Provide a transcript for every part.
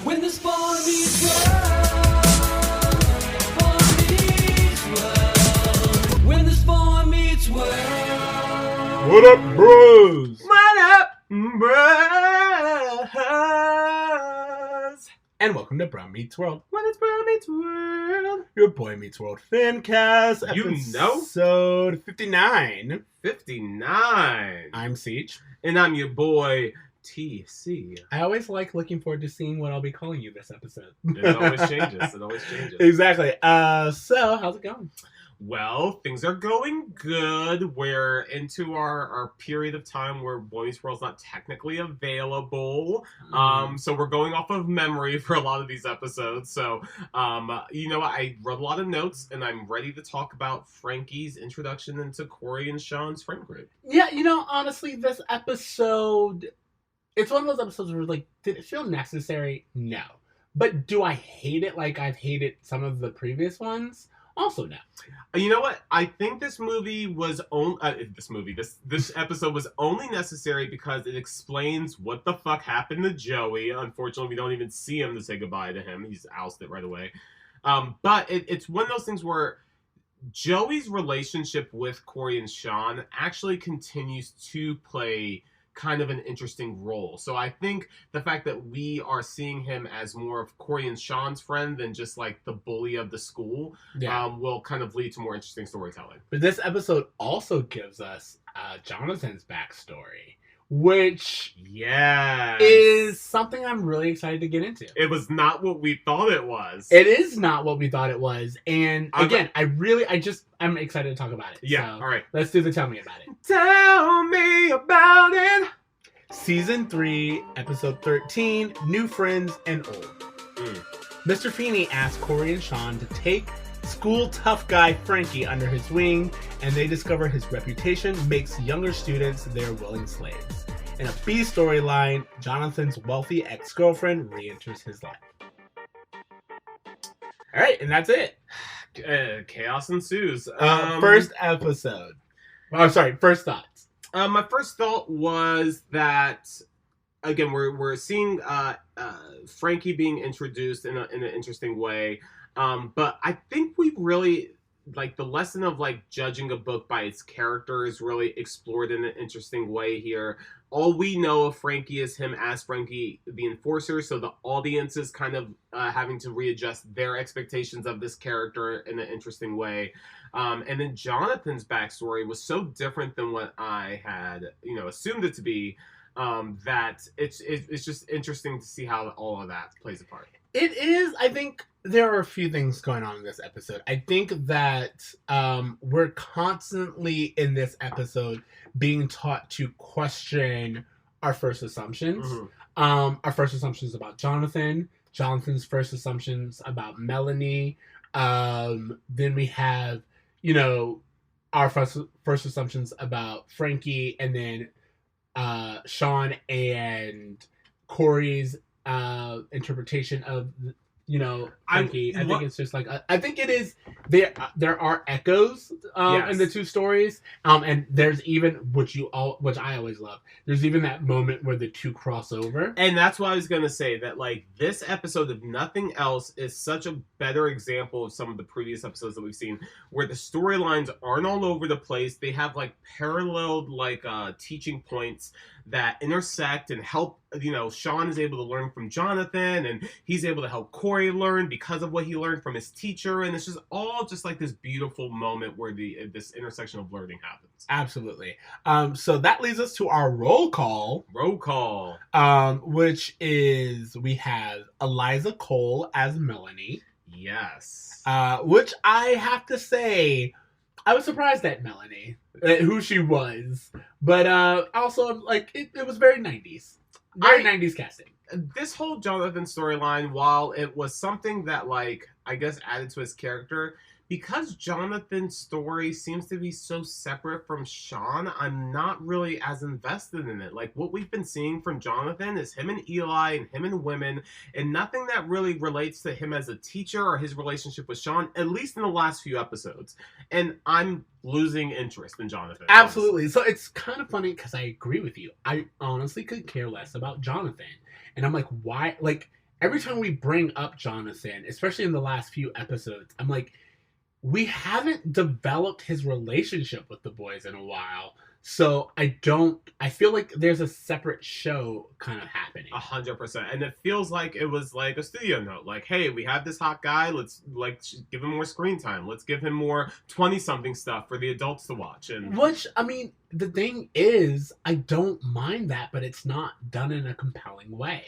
When the spawn meets world, spawn meets world. When the spawn meets world. What up, bros? What up, bros? And welcome to Brown Meets World. What is Brown Meets World? Your Boy Meets World Fancast, You know? episode 59. 59. I'm Siege. And I'm your boy, TC. I always like looking forward to seeing what I'll be calling you this episode. It always changes. It always changes. Exactly. So, how's it going? Well, things are going good. We're into our period of time where Boy Meets World's not technically available. So we're going off of memory for a lot of these episodes. So, I wrote a lot of notes, and I'm ready to talk about Frankie's introduction into Corey and Sean's friend group. Yeah, honestly, this episode, it's one of those episodes where, did it feel necessary? No. But do I hate it like I've hated some of the previous ones? Also no. You know what? I think this movie was this episode was only necessary because it explains what the fuck happened to Joey. Unfortunately, we don't even see him to say goodbye to him. He's ousted right away. But it's one of those things where Joey's relationship with Corey and Sean actually continues to play kind of an interesting role. So I think the fact that we are seeing him as more of Corey and Sean's friend than just like the bully of the school will kind of lead to more interesting storytelling. But this episode also gives us Jonathan's backstory, which is something I'm really excited to get into. It was not what we thought it was. It is not what we thought it was. And again, I'm excited to talk about it. Yeah, so all right. Let's do the Tell Me About It. Tell me about it. Season 3, Episode 13, New Friends and Old. Mr. Feeney asks Corey and Sean to take school tough guy Frankie under his wing, and they discover his reputation makes younger students their willing slaves. In a B storyline, Jonathan's wealthy ex-girlfriend re-enters his life. Alright, and that's it. Chaos ensues. First episode. First thoughts. My first thought was that, again, we're seeing Frankie being introduced in an interesting way, but I think we really, the lesson of, judging a book by its character is really explored in an interesting way here. All we know of Frankie is him as Frankie the Enforcer, so the audience is kind of having to readjust their expectations of this character in an interesting way. And then Jonathan's backstory was so different than what I had, assumed it to be, that it's just interesting to see how all of that plays a part. It is. I think there are a few things going on in this episode. I think that we're constantly in this episode being taught to question our first assumptions. Mm-hmm. Our first assumptions about Jonathan, Jonathan's first assumptions about Melanie. Then we have, our first assumptions about Frankie, and then Sean and Corey's interpretation of Frankie. I think it's just I think it is there are echoes in the two stories, and there's even which I always love. There's even that moment where the two cross over, and that's what I was gonna say. That this episode, if nothing else, is such a better example of some of the previous episodes that we've seen, where the storylines aren't all over the place. They have paralleled teaching points that intersect and help. Sean is able to learn from Jonathan, and he's able to help Corey learn because of what he learned from his teacher, and it's just all just this beautiful moment where this intersection of learning happens. Absolutely. So that leads us to our roll call. Which is, we have Eliza Cole as Melanie. Yes. Which I have to say, I was surprised at Melanie, who she was, but also it was very 90s. Very 90s casting. This whole Jonathan storyline, while it was something that I guess added to his character, because Jonathan's story seems to be so separate from Sean, I'm not really as invested in it. What we've been seeing from Jonathan is him and Eli and him and women, and nothing that really relates to him as a teacher or his relationship with Sean, at least in the last few episodes. And I'm losing interest in Jonathan. Absolutely. Honestly. So it's kind of funny because I agree with you. I honestly could care less about Jonathan. And I'm why? every time we bring up Jonathan, especially in the last few episodes, I'm like, we haven't developed his relationship with the boys in a while. So I feel like there's a separate show kind of happening. 100%. And it feels like it was like a studio note. Like, hey, we have this hot guy. Let's give him more screen time. Let's give him more 20-something stuff for the adults to watch. And Which, I mean, the thing is, I don't mind that, but it's not done in a compelling way.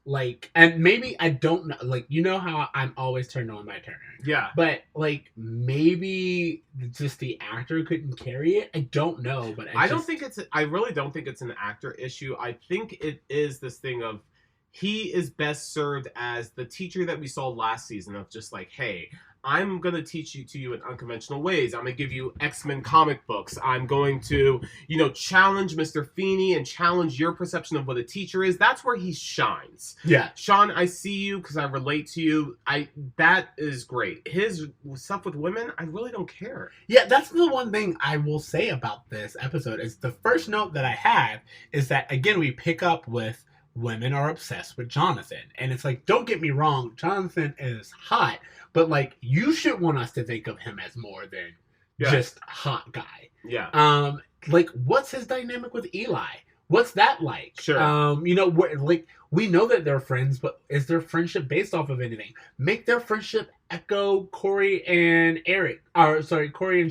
Like, and maybe I don't know, like, you know how I'm always turned on by Turner. yeah. But, like, maybe just the actor couldn't carry it. I don't know, but I really don't think it's an actor issue. I think it is this thing of he is best served as the teacher that we saw last season of just like, hey, I'm going to teach you in unconventional ways. I'm going to give you X-Men comic books. I'm going to, challenge Mr. Feeney and challenge your perception of what a teacher is. That's where he shines. Yeah. Sean, I see you because I relate to you. That is great. His stuff with women, I really don't care. Yeah, that's the one thing I will say about this episode is the first note that I have is that, again, we pick up with women are obsessed with Jonathan. And it's like, don't get me wrong, Jonathan is hot, but like, you should want us to think of him as more than just hot guy. Yeah. Like, what's his dynamic with Eli? What's that like? Sure. We know that they're friends, but is their friendship based off of anything? Make their friendship echo Corey and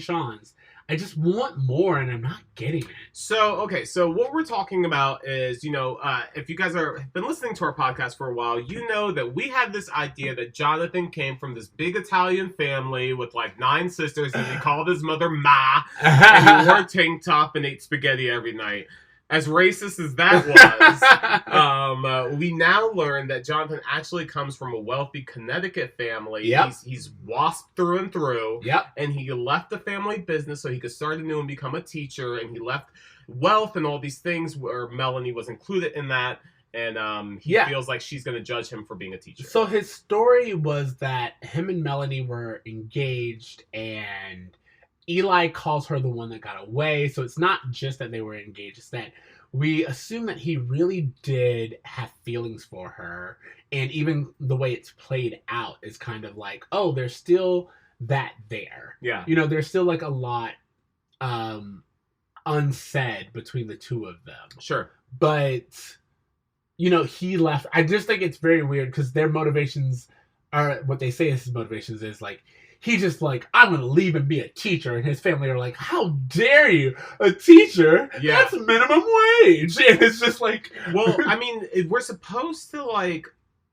Sean's. I just want more, and I'm not getting it. So what we're talking about is, if you guys have been listening to our podcast for a while, you know that we had this idea that Jonathan came from this big Italian family with like 9 sisters, and he called his mother Ma, and he wore a tank top and ate spaghetti every night. As racist as that was, we now learn that Jonathan actually comes from a wealthy Connecticut family. Yep. He's WASP through and through. Yep. And he left the family business so he could start anew and become a teacher. And he left wealth and all these things where Melanie was included in that. And he feels like she's going to judge him for being a teacher. So his story was that him and Melanie were engaged and Eli calls her the one that got away. So it's not just that they were engaged. It's that we assume that he really did have feelings for her. And even the way it's played out is kind of like, oh, there's still that there. Yeah. There's still like a lot unsaid between the two of them. Sure. But, he left. I just think it's very weird because their motivations are, what they say is his motivations is like, he just like, I'm going to leave and be a teacher. And his family are like, how dare you? A teacher? Yeah. That's minimum wage. And it's just like... Well, I mean, we're supposed to like...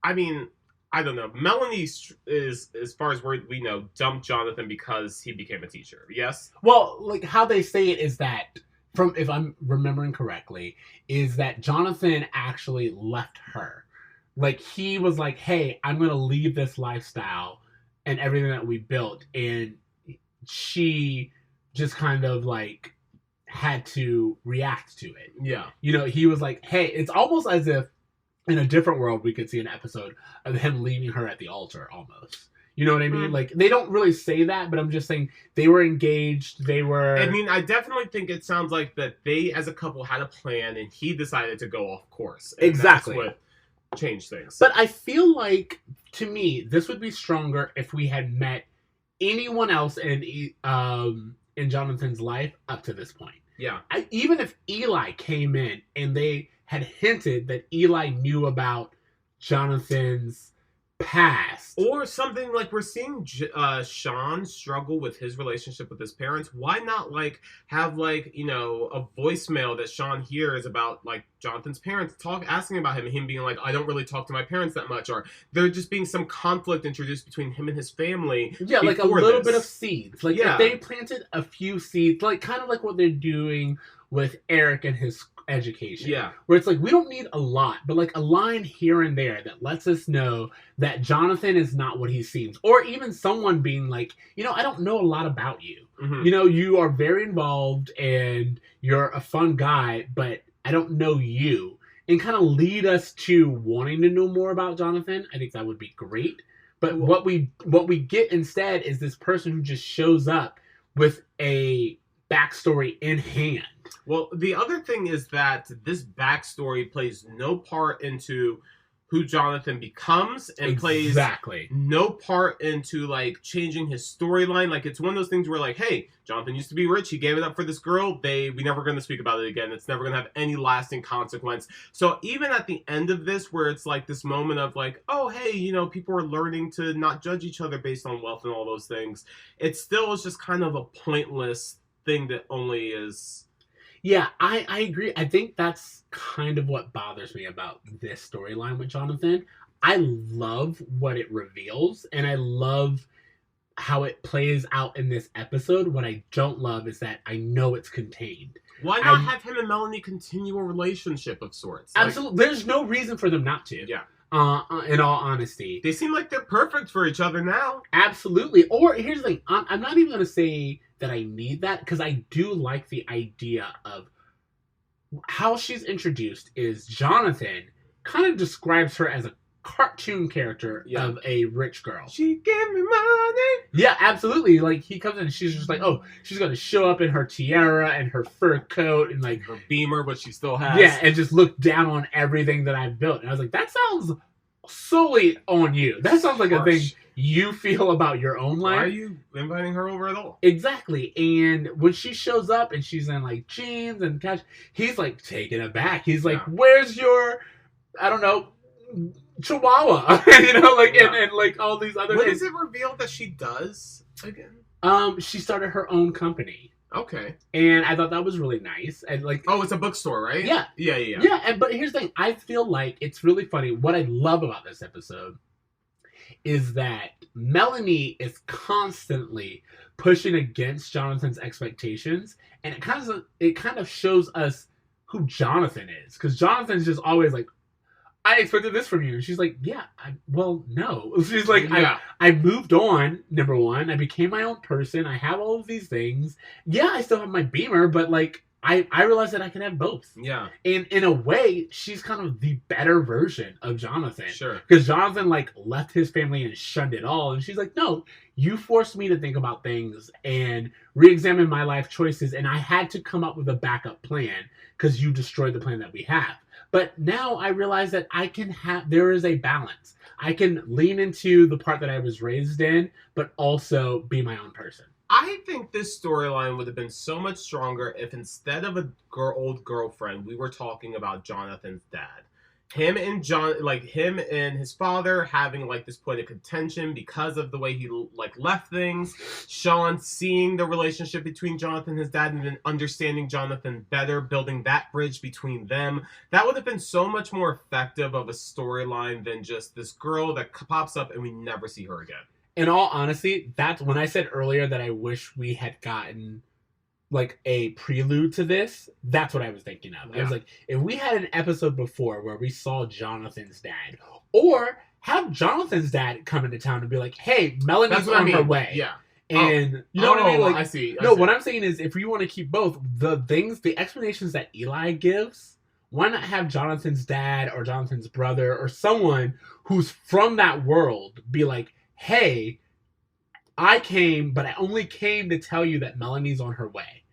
I mean, I don't know. Melanie is, as far as we know, dumped Jonathan because he became a teacher. Yes? Well, like how they say it is that, if I'm remembering correctly, is that Jonathan actually left her. Like he was like, hey, I'm going to leave this lifestyle and everything that we built, and she just kind of like had to react to it. Yeah. He was like, hey, it's almost as if in a different world we could see an episode of him leaving her at the altar almost. You know what I mean? Like, they don't really say that, but I'm just saying they were engaged, they were... I mean, I definitely think it sounds like that they, as a couple, had a plan, and he decided to go off course. And exactly. That's what changed things. But I feel like, to me, this would be stronger if we had met anyone else in Jonathan's life up to this point. Yeah. Even if Eli came in and they had hinted that Eli knew about Jonathan's past. Or something like we're seeing Sean struggle with his relationship with his parents. Why not have a voicemail that Sean hears about like Jonathan's parents asking about him and him being like, I don't really talk to my parents that much, or there just being some conflict introduced between him and his family. Yeah, like a little bit of seeds. Like if they planted a few seeds, like kind of like what they're doing with Eric and his education. Yeah. Where it's like, we don't need a lot, but like a line here and there that lets us know that Jonathan is not what he seems. Or even someone being like, I don't know a lot about you. Mm-hmm. You are very involved and you're a fun guy, but I don't know you. And kind of lead us to wanting to know more about Jonathan. I think that would be great. But what we get instead is this person who just shows up with a backstory in hand. Well, the other thing is that this backstory plays no part into who Jonathan becomes and plays exactly no part into like changing his storyline. Like it's one of those things where like, hey, Jonathan used to be rich, he gave it up for this girl, we never gonna speak about it again. It's never gonna have any lasting consequence. So even at the end of this, where it's like this moment of like, oh hey, you know, people are learning to not judge each other based on wealth and all those things, it still is just kind of a pointless thing that only is. Yeah, I agree. I think that's kind of what bothers me about this storyline with Jonathan. I love what it reveals, and I love how it plays out in this episode. What I don't love is that I know it's contained. Why not have him and Melanie continue a relationship of sorts? Absolutely. There's no reason for them not to. Yeah. In all honesty. They seem like they're perfect for each other now. Absolutely. Or here's the thing. I'm not even going to say that I need that, because I do like the idea of how she's introduced is Jonathan kind of describes her as a cartoon character of a rich girl. She gave me money. Yeah, absolutely. Like he comes in and she's just like, oh, she's going to show up in her tiara and her fur coat and like her Beamer, but she still has. Yeah, and just look down on everything that I've built. And I was like, that sounds solely on you. That sounds like a thing you feel about your own life. Why are you inviting her over at all? Exactly. And when she shows up and she's in like jeans and cash, he's like taken aback. He's like, where's your, I don't know, Chihuahua? You know, like and like all these other When things. is it revealed that she does again? She started her own company. Okay. And I thought that was really nice. And like, oh, it's a bookstore, right? Yeah. Yeah. And but here's the thing. I feel like it's really funny. What I love about this episode is that Melanie is constantly pushing against Jonathan's expectations, and it kind of shows us who Jonathan is, because Jonathan's just always like, I expected this from you. And she's like, yeah, well, no. She's like, I moved on, number one. I became my own person. I have all of these things. Yeah, I still have my Beamer, but like, I realized that I can have both. Yeah. And in a way, she's kind of the better version of Jonathan. Sure. Because Jonathan, like, left his family and shunned it all. And she's like, no, you forced me to think about things and re-examine my life choices. And I had to come up with a backup plan because you destroyed the plan that we have. But now I realize that there is a balance. I can lean into the part that I was raised in, but also be my own person. I think this storyline would have been so much stronger if instead of old girlfriend, we were talking about Jonathan's dad. Him and his father having like this point of contention because of the way he like left things. Sean seeing the relationship between Jonathan and his dad and then understanding Jonathan better, building that bridge between them. That would have been so much more effective of a storyline than just this girl that pops up and we never see her again. In all honesty, that's when I said earlier that I wish we had gotten like a prelude to this. That's what I was thinking of. Yeah. I was like, if we had an episode before where we saw Jonathan's dad, or have Jonathan's dad come into town and be like, hey, Melanie's on her way. Yeah. And you know what I mean? Like, I see. What I'm saying is if you want to keep both, the explanations that Eli gives, why not have Jonathan's dad or Jonathan's brother or someone who's from that world be like, hey, I came, but I only came to tell you that Melanie's on her way.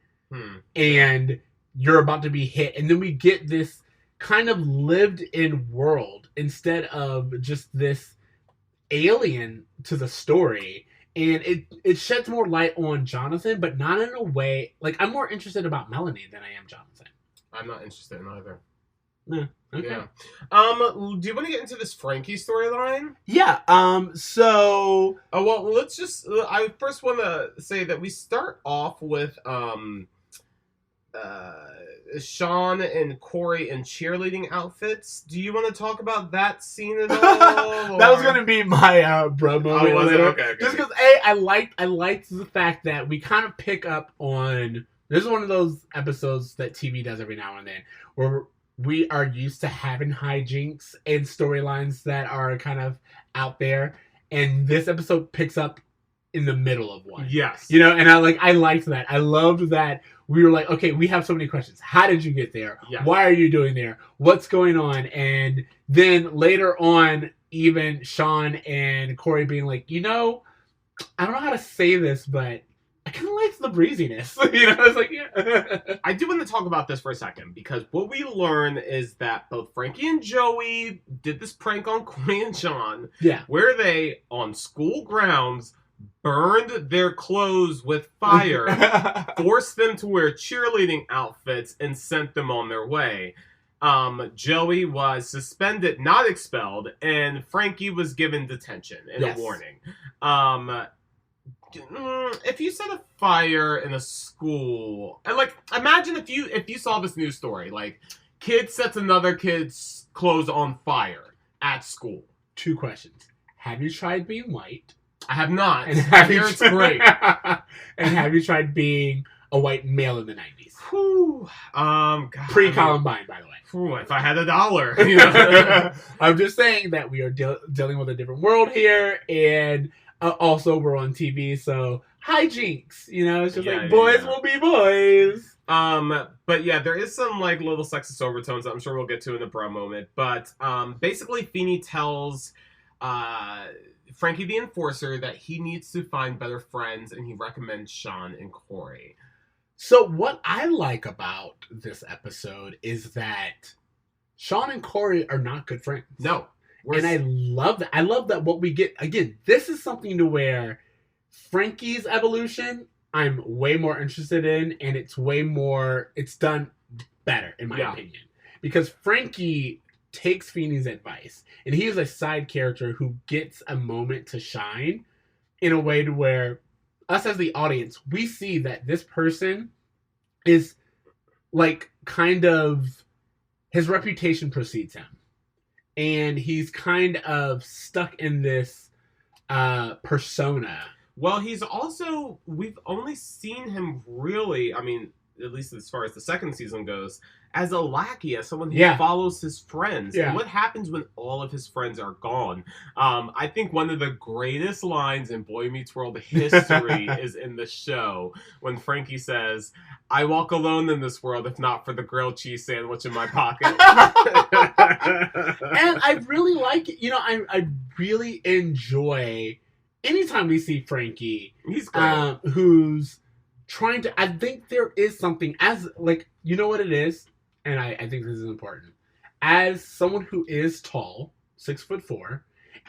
And you're about to be hit. And then we get this kind of lived-in world instead of just this alien to the story. And it sheds more light on Jonathan, but not in a way... Like, I'm more interested about Melanie than I am Jonathan. I'm not interested in either. No. Okay. Yeah. Do you want to get into this Frankie storyline? Yeah. So. Oh well, let's just. I first want to say that we start off with Sean and Corey in cheerleading outfits. Do you want to talk about that scene at all? That was gonna be my bro moment. Oh, was it? Okay. Just because I liked the fact that we kind of pick up on. This is one of those episodes that TV does every now and then, where we are used to having hijinks and storylines that are kind of out there, and this episode picks up in the middle of one. Yes. You know, and I liked that. I loved that we were like, okay, we have so many questions. How did you get there? Yes. Why are you doing there? What's going on? And then later on, even Sean and Corey being like, you know, I don't know how to say this, but I kind of like the breeziness. It's like, yeah. I do want to talk about this for a second, because what we learn is that both Frankie and Joey did this prank on Corey and Sean, Yeah. where they, on school grounds, burned their clothes with fire, forced them to wear cheerleading outfits, and sent them on their way. Joey was suspended, not expelled, and Frankie was given detention and a warning. If you set a fire in a school, and like, imagine if you saw this news story, like, kid sets another kid's clothes on fire at school. 2 questions. Have you tried being white? I have not. And I hear it's great. And have you tried being a white male in the 90s? Whew. God, Pre-Columbine, by the way. Whew, if I had $1, you know. I'm just saying that we are dealing with a different world here, and also we're on TV, so hijinks. It's just boys will be boys. But yeah, there is some like little sexist overtones that I'm sure we'll get to in the bro moment. But basically, Feeney tells Frankie the Enforcer that he needs to find better friends, and he recommends Sean and Corey. So what I like about this episode is that Sean and Corey are not good friends. No. And I love that. I love that what we get, again, this is something to where Frankie's evolution, I'm way more interested in, and it's done better, in my opinion. Because Frankie takes Feeney's advice, and he is a side character who gets a moment to shine in a way to where us as the audience, we see that this person is like kind of, his reputation precedes him. And he's kind of stuck in this persona. Well, he's also, we've only seen him really, I mean, at least as far as the second season goes, as a lackey, as someone who follows his friends. And what happens when all of his friends are gone? I think one of the greatest lines in Boy Meets World history is in the show when Frankie says, "I walk alone in this world if not for the grilled cheese sandwich in my pocket." And I really like it. I really enjoy anytime we see Frankie. He's great. Who's trying to, I think there is something, as, like, you know what it is? And I think this is important. As someone who is tall, 6'4",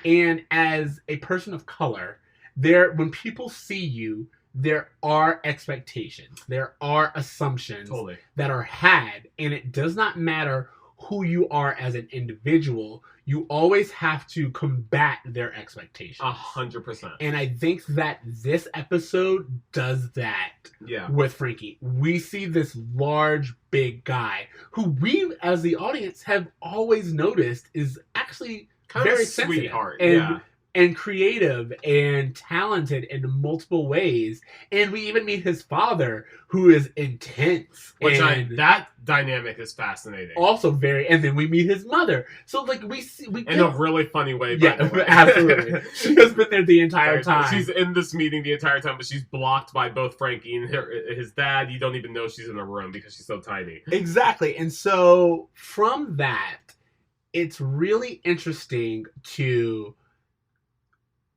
and as a person of color, when people see you, there are expectations. There are assumptions that are had, and it does not matter who you are as an individual. You always have to combat their expectations. 100%. And I think that this episode does that with Frankie. We see this large, big guy who we, as the audience, have always noticed is actually kind very of a sweetheart. And creative and talented in multiple ways. And we even meet his father, who is intense. That dynamic is fascinating. Also and then we meet his mother. So, like, in a really funny way, by the way. Absolutely. She has been there the entire time. She's in this meeting the entire time, but she's blocked by both Frankie and his dad. You don't even know she's in a room because she's so tiny. Exactly. And so, from that, it's really interesting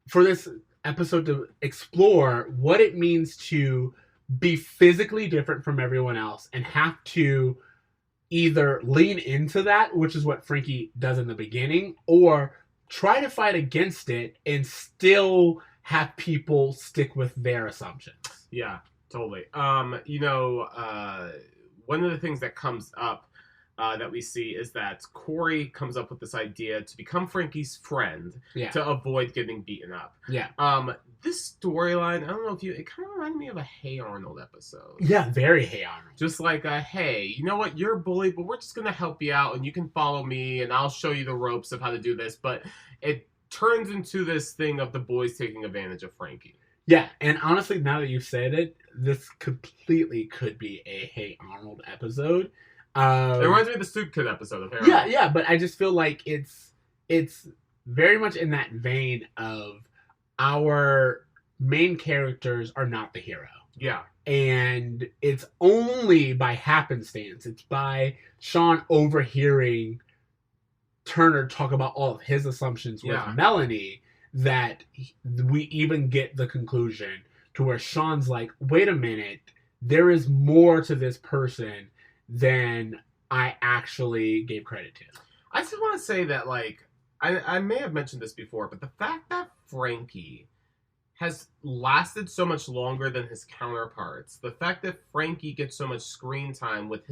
for this episode to explore what it means to be physically different from everyone else and have to either lean into that, which is what Frankie does in the beginning, or try to fight against it and still have people stick with their assumptions. Yeah, totally. One of the things that comes up that we see is that Corey comes up with this idea to become Frankie's friend to avoid getting beaten up. Yeah. This storyline, I don't know if it kind of reminded me of a Hey Arnold episode. Yeah, very Hey Arnold. Just like hey, you know what? You're a bully, but we're just going to help you out and you can follow me and I'll show you the ropes of how to do this. But it turns into this thing of the boys taking advantage of Frankie. Yeah, and honestly, now that you've said it, this completely could be a Hey Arnold episode. It reminds me of the Soup Kid episode of Harold. Yeah, but I just feel like it's very much in that vein of our main characters are not the hero. Yeah. And it's only by happenstance. It's by Sean overhearing Turner talk about all of his assumptions with Melanie that we even get the conclusion to where Sean's like, wait a minute, there is more to this person than I actually gave credit to. I just want to say that, like, I may have mentioned this before, but the fact that Frankie has lasted so much longer than his counterparts, the fact that Frankie gets so much screen time with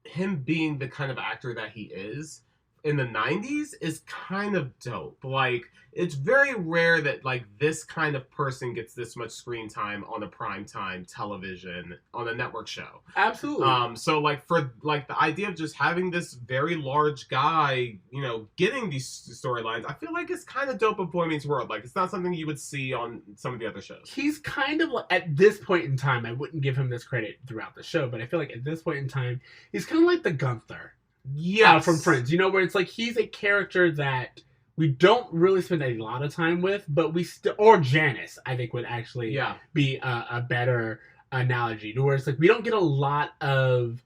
him being the kind of actor that he is in the 90s is kind of dope. Like, it's very rare that, like, this kind of person gets this much screen time on a primetime television on a network show. Absolutely. So, like, for, like, the idea of just having this very large guy, you know, getting these storylines, I feel like it's kind of dope of Boy Meets World. Like, it's not something you would see on some of the other shows. He's kind of, at this point in time, I wouldn't give him this credit throughout the show, but I feel like at this point in time, he's kind of like the Gunther. Yeah, From Friends, you know, where it's like he's a character that we don't really spend a lot of time with, but we still, or Janice, I think would actually be a better analogy, to where it's like we don't get a lot of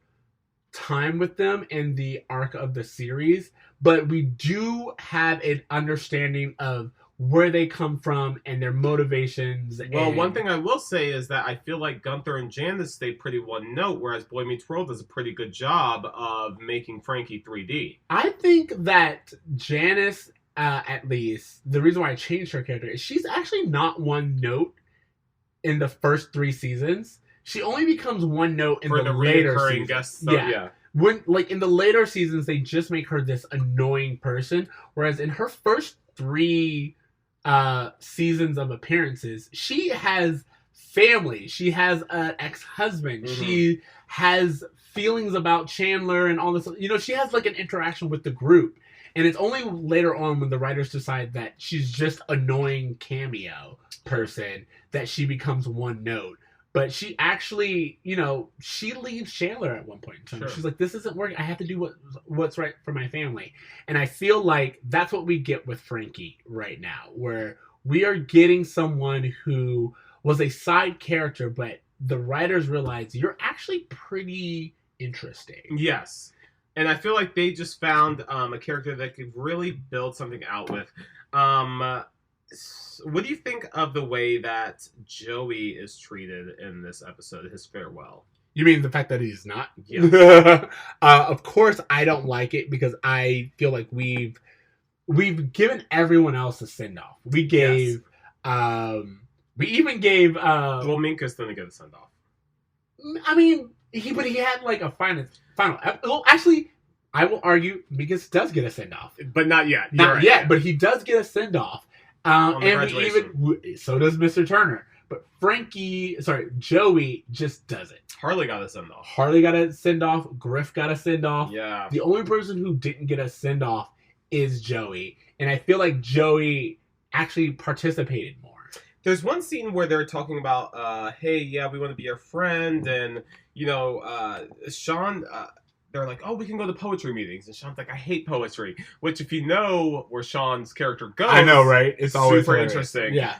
time with them in the arc of the series, but we do have an understanding of where they come from and their motivations. Well, one thing I will say is that I feel like Gunther and Janice stay pretty one note, whereas Boy Meets World does a pretty good job of making Frankie 3D. I think that Janice, at least, the reason why I changed her character is she's actually not one note in the first 3 seasons. She only becomes one note in the later seasons. Guest stuff, yeah. When, like, in the later seasons, they just make her this annoying person, whereas in her first 3 seasons of appearances, she has family, she has an ex-husband, she has feelings about Chandler and all this, you know, she has like an interaction with the group, and it's only later on when the writers decide that she's just annoying cameo person that she becomes one note. But she actually, you know, she leaves Chandler at one point in time. Sure. She's like, this isn't working. I have to do what's right for my family. And I feel like that's what we get with Frankie right now, where we are getting someone who was a side character, but the writers realize you're actually pretty interesting. Yes. And I feel like they just found a character that could really build something out with. What do you think of the way that Joey is treated in this episode, his farewell? You mean the fact that he's not? Yeah. Of course, I don't like it because I feel like we've given everyone else a send off. We gave, we even gave. Well, Minkus didn't get a send off. I mean, he had like a final. Well, actually, I will argue Minkus does get a send off, but not yet. Not yet, but he does get a send off. And so does Mr. Turner. But Joey just doesn't. Harley got a send off. Harley got a send off. Griff got a send off. Yeah. The only person who didn't get a send off is Joey. And I feel like Joey actually participated more. There's one scene where they're talking about, hey, yeah, we want to be your friend. And, you know, Sean, they're like, oh, we can go to poetry meetings. And Sean's like, I hate poetry. Which, if you know where Sean's character goes, I know, right? It's always super hilarious. interesting. Yeah.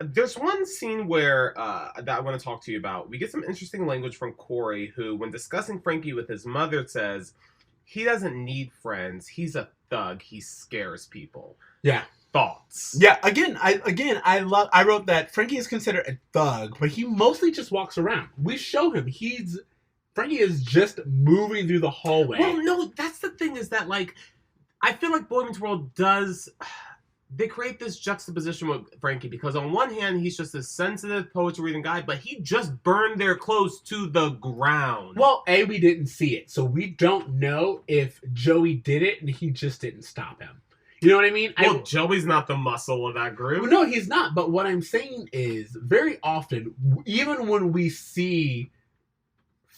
There's one scene where that I want to talk to you about. We get some interesting language from Corey, who, when discussing Frankie with his mother, says he doesn't need friends. He's a thug. He scares people. Yeah. Thoughts? Yeah. I wrote that Frankie is considered a thug, but he mostly just walks around. We show him Frankie is just moving through the hallway. Well, no, that's the thing, is that, like, I feel like Boy Meets World does... They create this juxtaposition with Frankie, because on one hand, he's just a sensitive poetry-reading guy, but he just burned their clothes to the ground. Well, we didn't see it, so we don't know if Joey did it and he just didn't stop him. You know what I mean? Well, Joey's not the muscle of that group. No, he's not, but what I'm saying is, very often, even when we see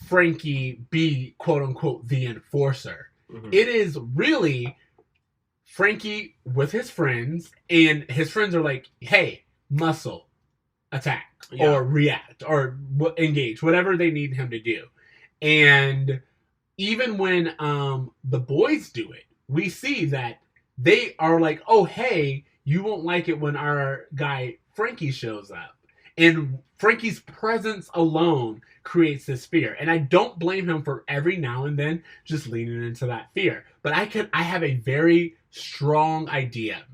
Frankie be, quote-unquote, the enforcer, it is really Frankie with his friends, and his friends are like, hey, muscle, attack, or react, or engage, whatever they need him to do. And even when the boys do it, we see that they are like, oh, hey, you won't like it when our guy Frankie shows up. And Frankie's presence alone creates this fear. And I don't blame him for every now and then just leaning into that fear. But I have a very strong idea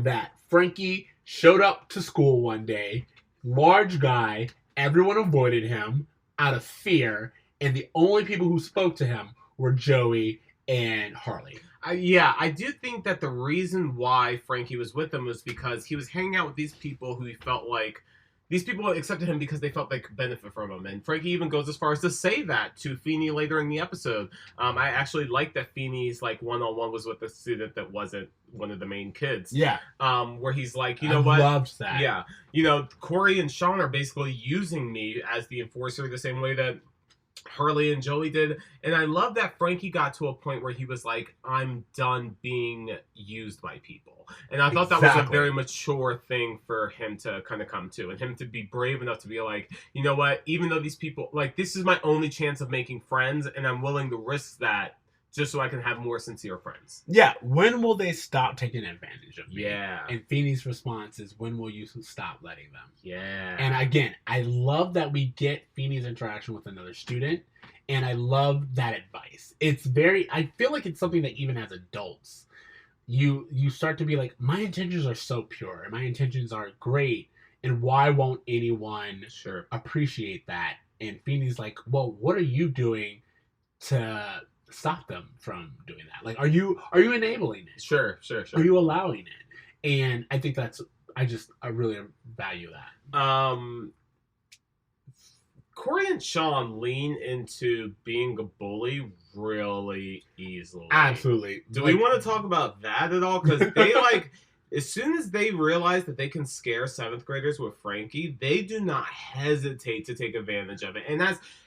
that Frankie showed up to school one day large guy. Everyone avoided him out of fear, and the only people who spoke to him were Joey and Harley. I do think that the reason why Frankie was with him was because he was hanging out with these people who he felt like these people accepted him because they felt they could benefit from him. And Frankie even goes as far as to say that to Feeney later in the episode. I actually like that Feeney's like one-on-one was with a student that wasn't one of the main kids. Yeah. Where he's like, you know I what? loved that. Yeah. You know, Corey and Sean are basically using me as the enforcer the same way that Harley and Joey did. And I love that Frankie got to a point where he was like, I'm done being used by people. And I thought that was a very mature thing for him to kind of come to, and him to be brave enough to be like, you know what, even though these people, like, this is my only chance of making friends, and I'm willing to risk that just so I can have more sincere friends. Yeah, when will they stop taking advantage of me? Yeah. And Feeney's response is, when will you stop letting them? Yeah. And again, I love that we get Feeney's interaction with another student, and I love that advice. It's very, I feel like it's something that even as adults, you start to be like, my intentions are so pure, and my intentions are great, and why won't anyone appreciate that? And Feeney's like, well, what are you doing to stop them from doing that? Like, are you enabling it? Sure. Are you allowing it? And I think I really value that. Corey and Sean lean into being a bully really easily. Absolutely. Do we want to talk about that at all? Because they like, as soon as they realize that they can scare 7th graders with Frankie, they do not hesitate to take advantage of it. And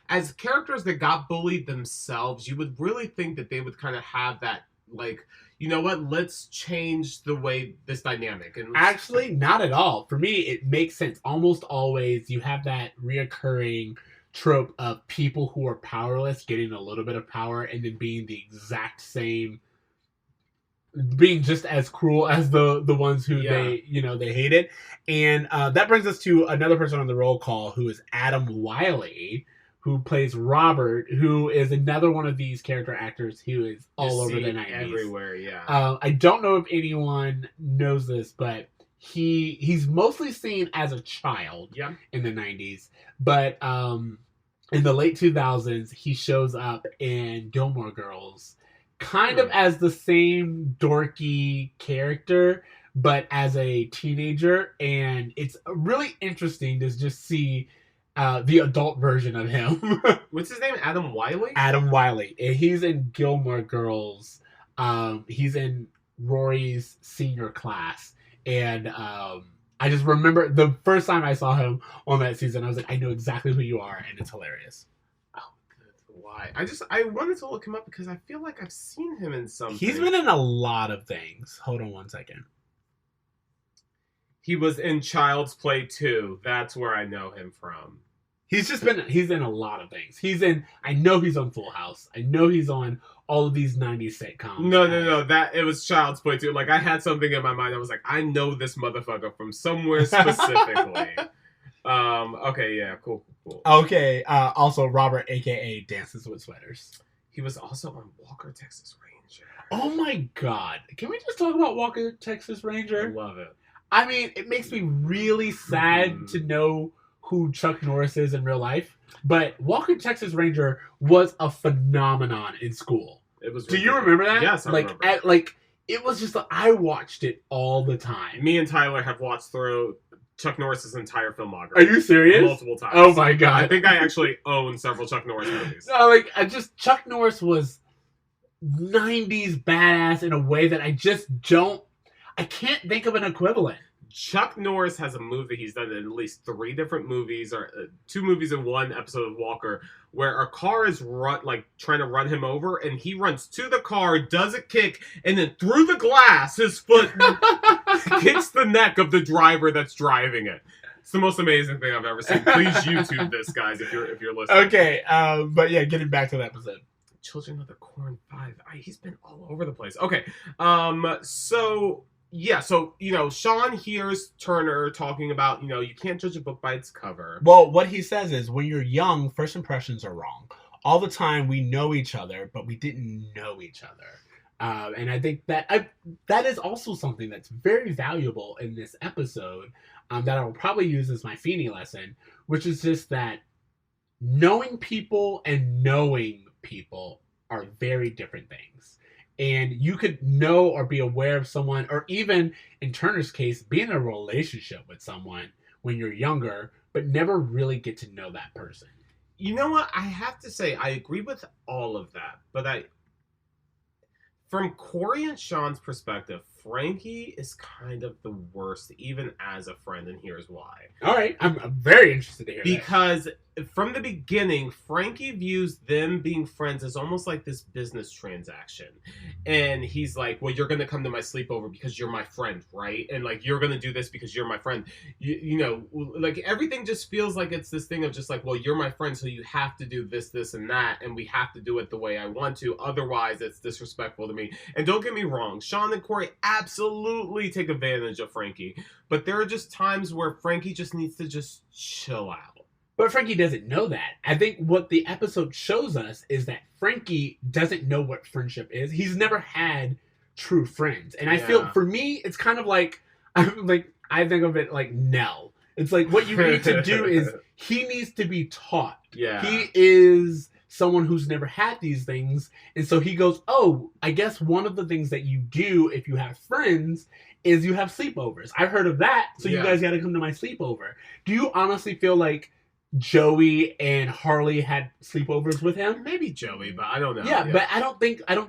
as characters that got bullied themselves, you would really think that they would kind of have that, like, you know what, let's change the way this dynamic. And actually, not at all. For me, it makes sense. Almost always, you have that reoccurring trope of people who are powerless getting a little bit of power and then being the exact same, being just as cruel as the ones who they hated. And that brings us to another person on the roll call, who is Adam Wiley, who plays Robert, who is another one of these character actors who is all over the 90s. Everywhere, yeah. I don't know if anyone knows this, but he's mostly seen as a child in the 90s. But in the late 2000s, he shows up in Gilmore Girls, kind of as the same dorky character, but as a teenager. And it's really interesting to just see the adult version of him. What's his name? Adam Wiley? Adam Wiley. And he's in Gilmore Girls. He's in Rory's senior class. And I just remember the first time I saw him on that season, I was like, I know exactly who you are, and it's hilarious. Oh, good. Why? I wanted to look him up because I feel like I've seen him in something. He's been in a lot of things. Hold on one second. He was in Child's Play 2. That's where I know him from. He's in a lot of things. I know he's on Full House. I know he's on all of these 90s sitcoms. No. It was Child's Play 2. Like, I had something in my mind. I was like, I know this motherfucker from somewhere specifically. Okay, yeah, cool. Okay, also Robert, a.k.a. Dances with Sweaters. He was also on Walker, Texas Ranger. Oh my god. Can we just talk about Walker, Texas Ranger? I love it. I mean, it makes me really sad to know who Chuck Norris is in real life, but Walker, Texas Ranger was a phenomenon in school. It was. Do you remember that? Yes, I remember. It was just I watched it all the time. Me and Tyler have watched through Chuck Norris's entire filmography. Are you serious? Multiple times. Oh my god! I think I actually own several Chuck Norris movies. No, Chuck Norris was 90s badass in a way that I can't think of an equivalent. Chuck Norris has a movie he's done in at least 3 different movies, or 2 movies in one episode of Walker, where a car is trying to run him over, and he runs to the car, does a kick, and then through the glass, his foot kicks the neck of the driver that's driving it. It's the most amazing thing I've ever seen. Please YouTube this, guys, if you're listening. Okay, but yeah, getting back to the episode. Children of the Corn 5. He's been all over the place. Okay, so Sean hears Turner talking about, you can't judge a book by its cover. Well, what he says is, when you're young, first impressions are wrong. All the time we know each other, but we didn't know each other. And I think that is also something that's very valuable in this episode, that I will probably use as my Feeny lesson, which is just that knowing people and knowing people are very different things. And you could know or be aware of someone, or even in Turner's case, be in a relationship with someone when you're younger, but never really get to know that person. You know what? I have to say, I agree with all of that, but from Corey and Sean's perspective, Frankie is kind of the worst, even as a friend, and here's why. All right, I'm very interested to hear Because from the beginning, Frankie views them being friends as almost like this business transaction. And he's like, well, you're going to come to my sleepover because you're my friend, right? And like, you're going to do this because you're my friend. You know, like everything just feels like it's this thing of just like, well, you're my friend, so you have to do this, this, and that. And we have to do it the way I want to. Otherwise, it's disrespectful to me. And don't get me wrong, Sean and Corey absolutely take advantage of Frankie. But there are just times where Frankie just needs to just chill out. But Frankie doesn't know that. I think what the episode shows us is that Frankie doesn't know what friendship is. He's never had true friends. And I feel, for me, it's kind of like, I think of it like Nell. It's like what you need to do is he needs to be taught. Yeah. He is someone who's never had these things. And so he goes, oh, I guess one of the things that you do if you have friends is you have sleepovers. I've heard of that. So you guys got to come to my sleepover. Do you honestly feel like Joey and Harley had sleepovers with him? Maybe Joey, but I don't know. Yeah, but I don't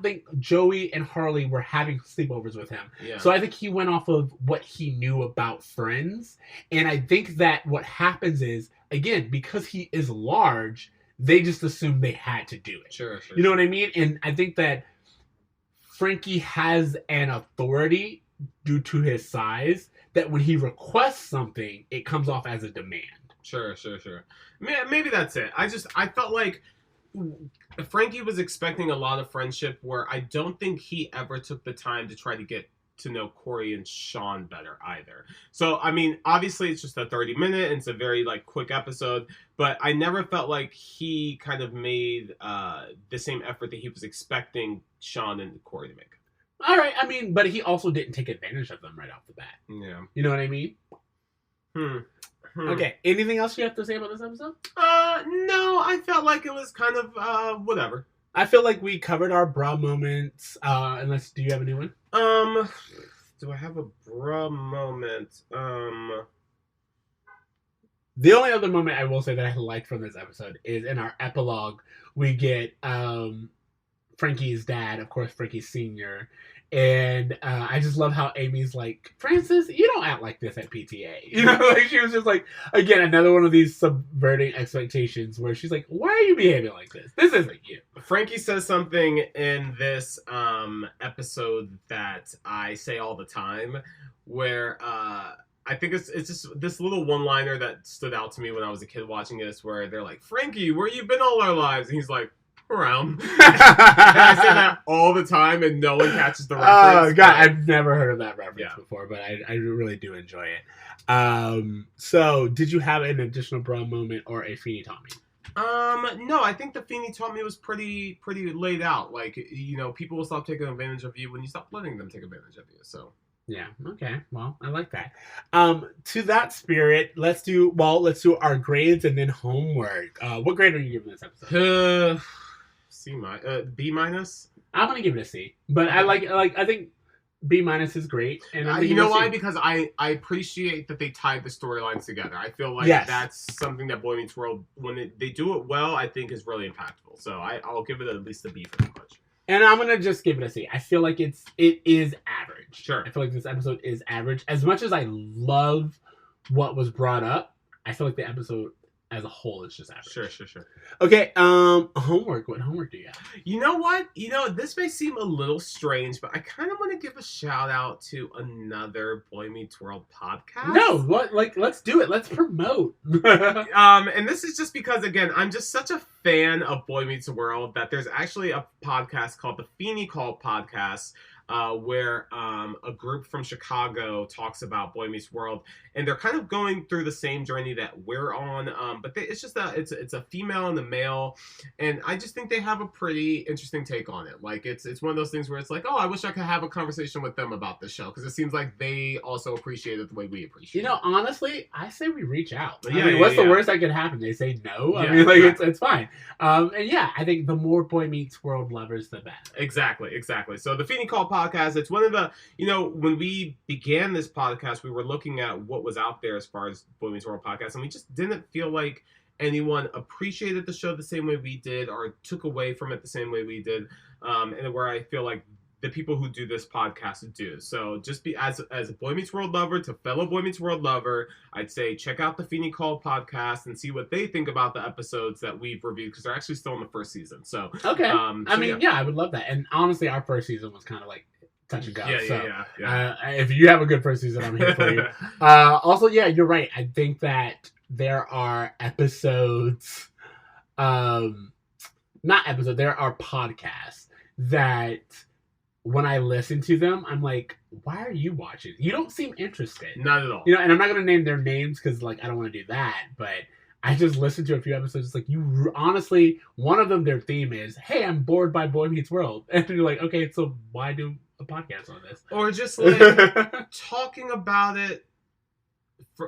think Joey and Harley were having sleepovers with him. Yeah. So I think he went off of what he knew about friends. And I think that what happens is, again, because he is large, they just assumed they had to do it. Sure. You know what I mean? And I think that Frankie has an authority due to his size that when he requests something, it comes off as a demand. Sure. Maybe that's it. I felt like Frankie was expecting a lot of friendship where I don't think he ever took the time to try to get to know Corey and Sean better either. So, I mean, obviously it's just a 30-minute and it's a very, like, quick episode, but I never felt like he kind of made the same effort that he was expecting Sean and Corey to make. All right, I mean, but he also didn't take advantage of them right off the bat. Yeah. You know what I mean? Okay, anything else you have to say about this episode? No, I felt like it was kind of, whatever. I feel like we covered our bra moments, unless, do you have a new one? Do I have a bra moment? The only other moment I will say that I liked from this episode is in our epilogue, we get, Frankie's dad, of course, Frankie Sr., and I just love how Amy's like, Francis, you don't act like this at PTA. You know, like she was just like, again, another one of these subverting expectations where she's like, why are you behaving like this? This isn't you. Frankie says something in this episode that I say all the time, where I think it's just this little one-liner that stood out to me when I was a kid watching this, where they're like, Frankie, where you been all our lives? And he's like, around. And I say that all the time and no one catches the reference. Oh god, I've never heard of that reference before, but I really do enjoy it. So did you have an additional bra moment or a Feeny taught me? No, I think the Feeny taught me was pretty laid out. Like, you know, people will stop taking advantage of you when you stop letting them take advantage of you. So yeah, okay. Well, I like that. To that spirit, let's do our grades and then homework. What grade are you giving this episode? B minus. I'm gonna give it a C, but I think B minus is great. And you know why? Because I appreciate that they tied the storylines together. I feel like that's something that Boy Meets World, when they do it well, I think is really impactful. So I'll give it at least a B for the punch. And I'm gonna just give it a C. I feel like it is average. Sure. I feel like this episode is average. As much as I love what was brought up, I feel like the episode as a whole is just average. Sure. Okay, homework. What homework do you have? You know what? This may seem a little strange, but I kind of want to give a shout out to another Boy Meets World podcast. No, let's do it. Let's promote. And this is just because, again, I'm just such a fan of Boy Meets World that there's actually a podcast called the Feeny Call Podcast. where a group from Chicago talks about Boy Meets World, and they're kind of going through the same journey that we're on, but it's just it's a female and a male, and I just think they have a pretty interesting take on it. Like it's one of those things where it's like, oh, I wish I could have a conversation with them about the show, because it seems like they also appreciate it the way we appreciate it. Honestly, I say we reach out. Yeah, I mean, what's the worst that could happen? They say no. I mean, like exactly. it's fine. And yeah, I think the more Boy Meets World lovers, the better. Exactly. So the Feeny Call podcast, it's one of the, when we began this podcast, we were looking at what was out there as far as Boy Meets World podcast, and we just didn't feel like anyone appreciated the show the same way we did, or took away from it the same way we did, and where I feel like the people who do this podcast do. So just be as a Boy Meets World lover to fellow Boy Meets World lover, I'd say check out the Feeny Call podcast and see what they think about the episodes that we've reviewed, because they're actually still in the first season. So okay, I would love that. And honestly, our first season was kind of like touch and go. Yeah. If you have a good first season, I'm here for you. Also, yeah, you're right. I think that there are episodes, there are podcasts that when I listen to them, I'm like, why are you watching? You don't seem interested. Not at all. And I'm not going to name their names because, like, I don't want to do that. But I just listened to a few episodes. It's like, honestly, one of them, their theme is, hey, I'm bored by Boy Meets World. And you're like, okay, so why do a podcast on this? Or just, like, talking about it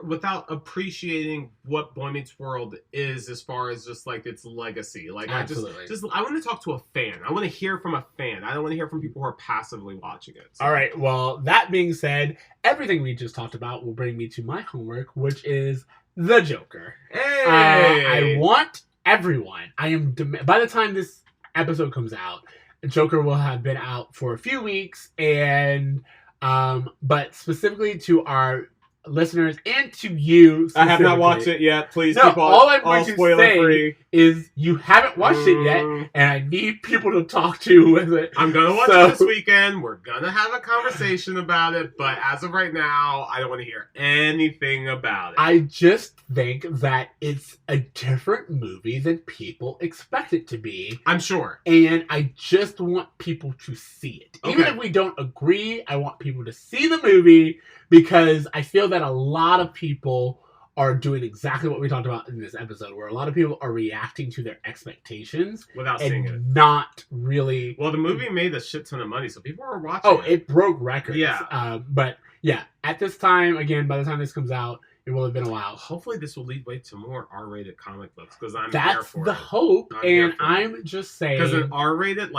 without appreciating what Boy Meets World is as far as just like its legacy. Like Absolutely. I want to talk to a fan. I want to hear from a fan. I don't want to hear from people who are passively watching it. So. All right. Well, that being said, everything we just talked about will bring me to my homework, which is the Joker. Hey! I want everyone. By the time this episode comes out, Joker will have been out for a few weeks, and but specifically to our listeners and to you, I have not watched it yet. Please keep all I'm going to spoiler say free. Is you haven't watched it yet, and I need people to talk to with it. I'm gonna watch it this weekend. We're gonna have a conversation about it, but as of right now, I don't want to hear anything about it. I just think that it's a different movie than people expect it to be. I'm sure, and I just want people to see it, okay. Even if we don't agree. I want people to see the movie because I feel that a lot of people are doing exactly what we talked about in this episode, where a lot of people are reacting to their expectations without seeing it. Not really. Well, the movie made a shit ton of money, so people are watching. Oh, it broke records. Yeah. But yeah, at this time, again, by the time this comes out, it will have been a while. Hopefully, this will lead way to more R-rated comic books, because I'm That's here for the it. hope, and I'm just saying, because an R-rated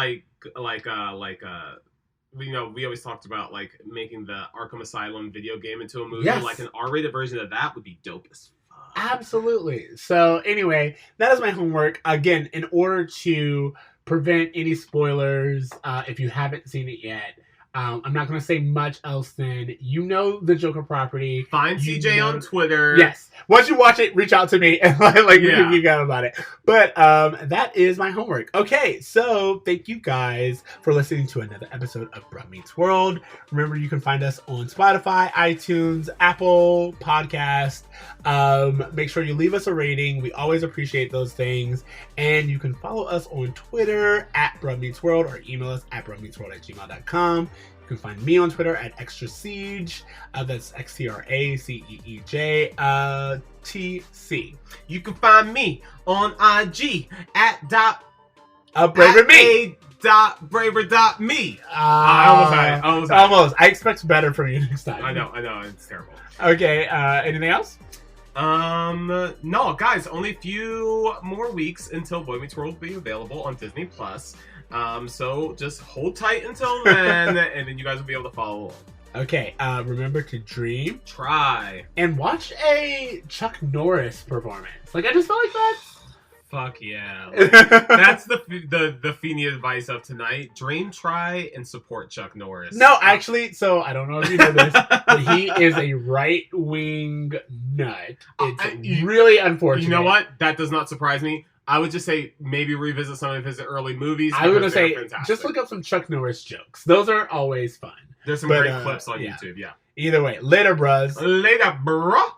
we always talked about like making the Arkham Asylum video game into a movie. Yes. Like an R-rated version of that would be dope as fuck. Absolutely. So anyway, that is my homework. Again, in order to prevent any spoilers, if you haven't seen it yet, I'm not going to say much else than the Joker property. Find CJ on Twitter. Yes. Once you watch it, reach out to me and we can geek out about it. But that is my homework. Okay, so thank you guys for listening to another episode of Bruh Meets World. Remember, you can find us on Spotify, iTunes, Apple Podcast. Make sure you leave us a rating. We always appreciate those things. And you can follow us on Twitter at Bruh Meets World, or email us at bruhmeetsworld@gmail.com. You can find me on Twitter at Extra Siege. That's XTRACEEJ You can find me on IG at braver.me. Almost. I expect better from you next time. I know. It's terrible. Okay. Anything else? No, guys. Only a few more weeks until Boy Meets World will be available on Disney Plus. So just hold tight until then, and then you guys will be able to follow along. Okay, remember to dream, try, and watch a Chuck Norris performance. Like, I just felt like that. Fuck yeah. That's the Feeny advice of tonight. Dream, try, and support Chuck Norris. No, actually, so I don't know if you know this, but he is a right-wing nut. It's really unfortunate. You know what? That does not surprise me. I would just say maybe revisit some of his early movies. I was going to say, just look up some Chuck Norris jokes. Those are always fun. There's some great clips on YouTube, yeah. Either way, later, bros. Later, bruh.